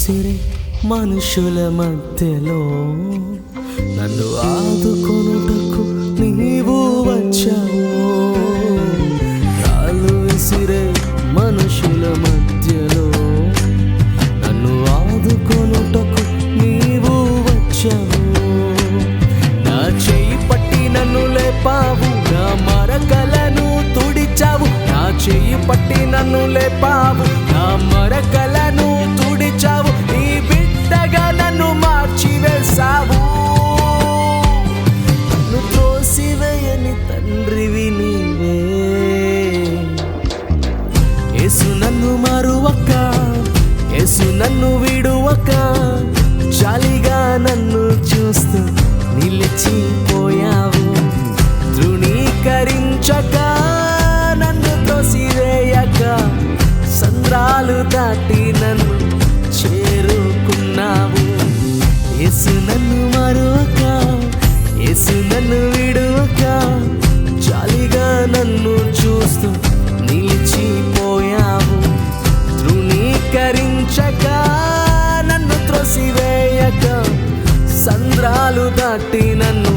విసిరి మనుషుల మధ్యలో నన్ను ఆదుకొనుటకు నీవు వచ్చావు. రాళ్ళు విసిరే మనుషుల మధ్యలో నన్ను ఆదుకొనుటకు నీవు వచ్చావు. నా చెయ్యి పట్టి నన్ను లేపావు, నా మరకలను తుడిచావు. నా చెయ్యి పట్టి నన్ను లేపావు, నా మరకలను తుడిచావు. నీ బిడ్డగా నన్ను మార్చివేశావు. నన్ను త్రోసివేయని తండ్రివి నీవే. యేసు నన్ను మరువక, యేసు నన్ను విడువక, జాలిగా నన్ను చూస్తూ నిలిచిపోయావు. తృణీకరించక, నన్ను తోసివేయక, సంద్రాలు దాటి నన్ను చేరుకున్నావు. యేసు నన్ను మరువక, యేసు నన్ను విడువక, జాలిగా నన్ను చూస్తూ నిలిచిపోయావు. తృణీకరించక, నన్ను త్రోసివేయక, సంద్రాలు దాటి నన్ను